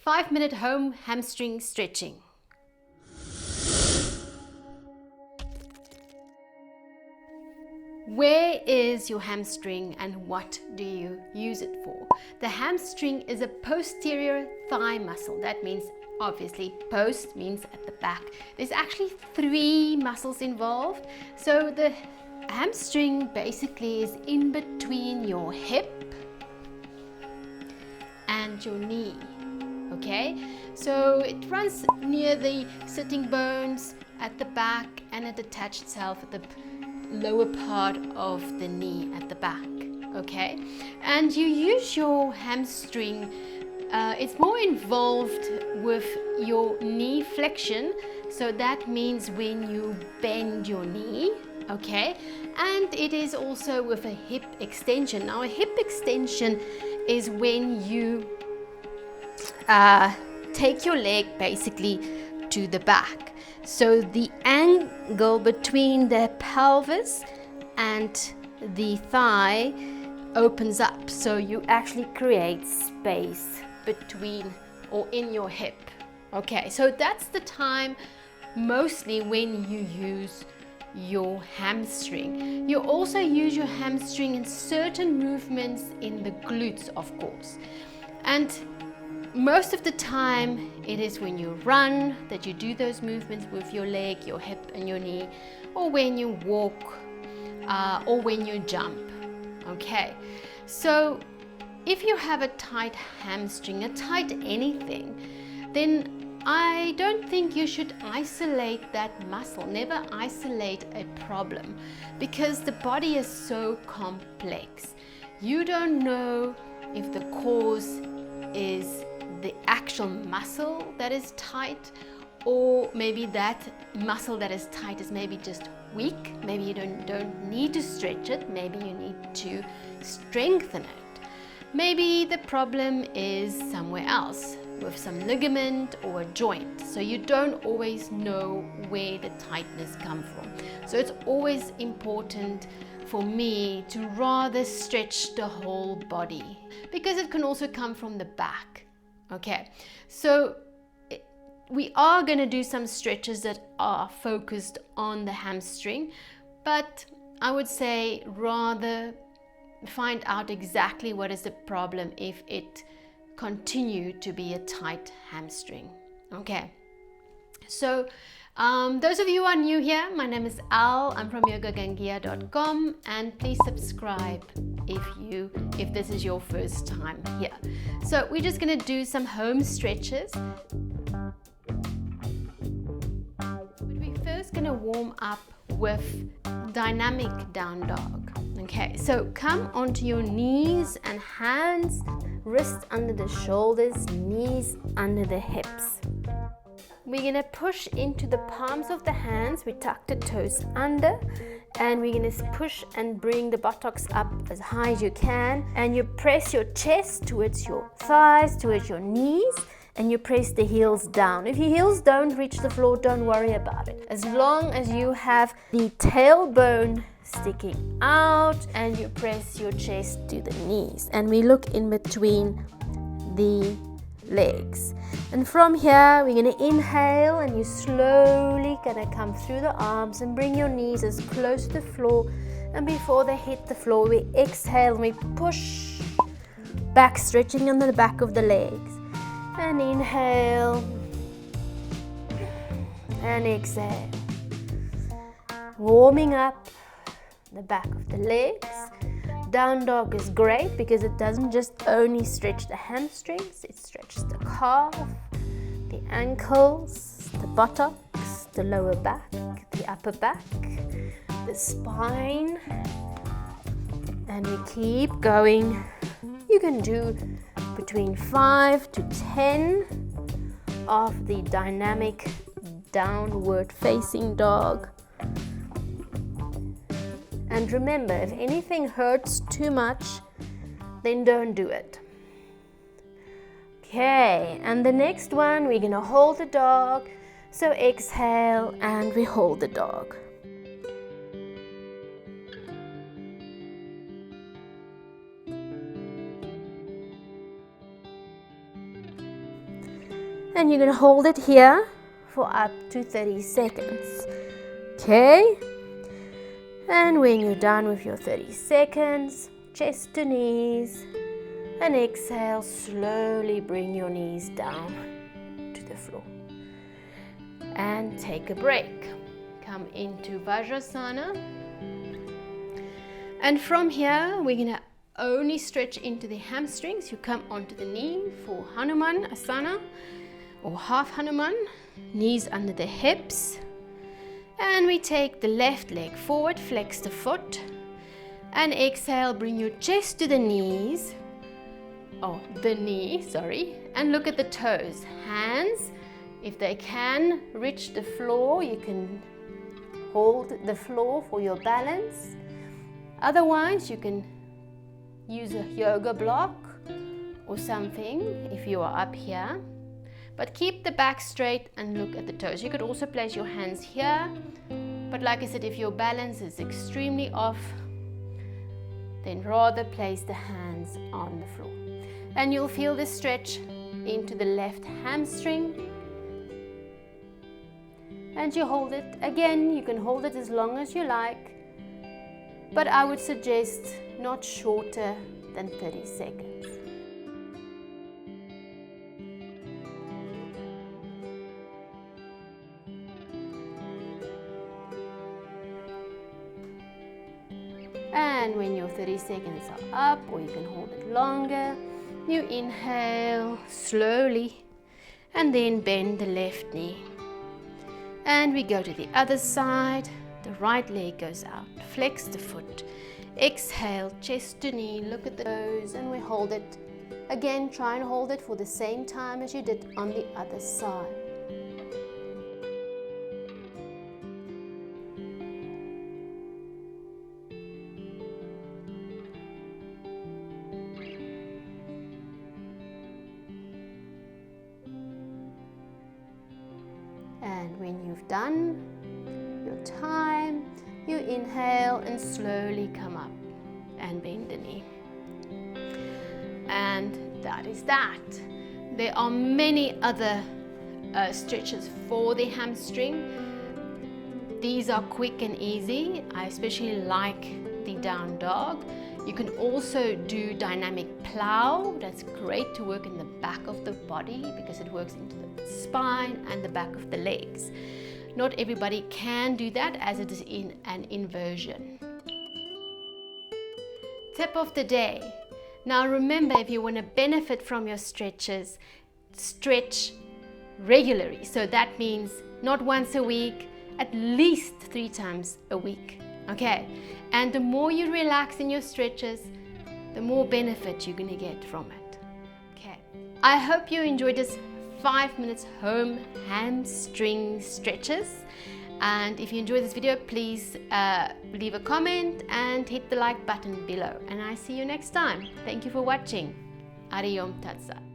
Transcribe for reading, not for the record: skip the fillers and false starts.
5-minute home hamstring stretching. Where is your hamstring and what do you use it for? The hamstring is a posterior thigh muscle. That means, obviously, post means at the back. There's actually 3 muscles involved. So the hamstring basically is in between your hip and your knee. Okay, so it runs near the sitting bones at the back, and it attaches itself at the lower part of the knee at the back. Okay, and you use your hamstring. It's more involved with your knee flexion, so that means when you bend your knee. Okay, and it is also with a hip extension. Now, a hip extension is when you take your leg basically to the back. So the angle between the pelvis and the thigh opens up. So you actually create space between or in your hip. Okay, so that's the time mostly when you use your hamstring. You also use your hamstring in certain movements in the glutes, of course. And most of the time, it is when you run that you do those movements with your leg, your hip and your knee, or when you walk, or when you jump. Okay, so if you have a tight hamstring, a tight anything, then I don't think you should isolate that muscle. Never isolate a problem, because the body is so complex. You don't know if the cause is the actual muscle that is tight, or maybe that muscle that is tight is maybe just weak. Maybe you don't need to stretch it. Maybe you need to strengthen it. Maybe the problem is somewhere else with some ligament or a joint. So you don't always know where the tightness comes from. So it's always important for me to rather stretch the whole body, because it can also come from the back. Okay, so we are going to do some stretches that are focused on the hamstring, but I would say rather find out exactly what is the problem if it continue to be a tight hamstring. Okay, so those of you who are new here, my name is Al. I'm from yogagangeya.com, and please subscribe if this is your first time here. So we're just going to do some home stretches. We're first going to warm up with dynamic down dog. Okay, so come onto your knees and hands, wrists under the shoulders, knees under the hips. We're going to push into the palms of the hands. We tuck the toes under, and we're going to push and bring the buttocks up as high as you can, and you press your chest towards your thighs, towards your knees, and you press the heels down. If your heels don't reach the floor, don't worry about it. As long as you have the tailbone sticking out and you press your chest to the knees, and we look in between the legs. And from here, we're going to inhale, and you slowly going to come through the arms and bring your knees as close to the floor, and before they hit the floor, we exhale and we push back, stretching under the back of the legs, and inhale and exhale, warming up the back of the legs. Down dog is great because it doesn't just only stretch the hamstrings, it stretches the calf, the ankles, the buttocks, the lower back, the upper back, the spine, and we keep going. You can do between 5 to 10 of the dynamic downward facing dog. And remember, if anything hurts too much, then don't do it. Okay, and the next one, we're going to hold the dog. So exhale, and we hold the dog. And you're going to hold it here for up to 30 seconds. Okay? And when you're done with your 30 seconds, chest to knees, and exhale, slowly bring your knees down to the floor. And take a break. Come into Vajrasana. And from here, we're going to only stretch into the hamstrings. You come onto the knee for Hanuman Asana or half Hanuman, knees under the hips. And we take the left leg forward, flex the foot, and exhale, bring your chest to the knees, and look at the toes. Hands, if they can reach the floor, you can hold the floor for your balance. Otherwise, you can use a yoga block or something if you are up here. But keep the back straight and look at the toes. You could also place your hands here. But like I said, if your balance is extremely off, then rather place the hands on the floor. And you'll feel this stretch into the left hamstring. And you hold it. Again, you can hold it as long as you like. But I would suggest not shorter than 30 seconds. And when your 30 seconds are up, or you can hold it longer, you inhale slowly and then bend the left knee. And we go to the other side. The right leg goes out. Flex the foot. Exhale, chest to knee. Look at the toes and we hold it. Again, try and hold it for the same time as you did on the other side. And when you've done your time, you inhale and slowly come up and bend the knee. And that is that. There are many other stretches for the hamstring. These are quick and easy. I especially like the down dog. You can also do dynamic plow. That's great to work in the back of the body because it works into the spine and the back of the legs. Not everybody can do that as it is in an inversion. Tip of the day. Now remember, if you want to benefit from your stretches, stretch regularly. So that means not once a week, at least 3 times a week. Okay? And the more you relax in your stretches, the more benefit you're going to get from it. Okay. I hope you enjoyed this 5 minutes home hamstring stretches. And if you enjoyed this video, please leave a comment and hit the like button below. And I see you next time. Thank you for watching. Ariom Tat Sat.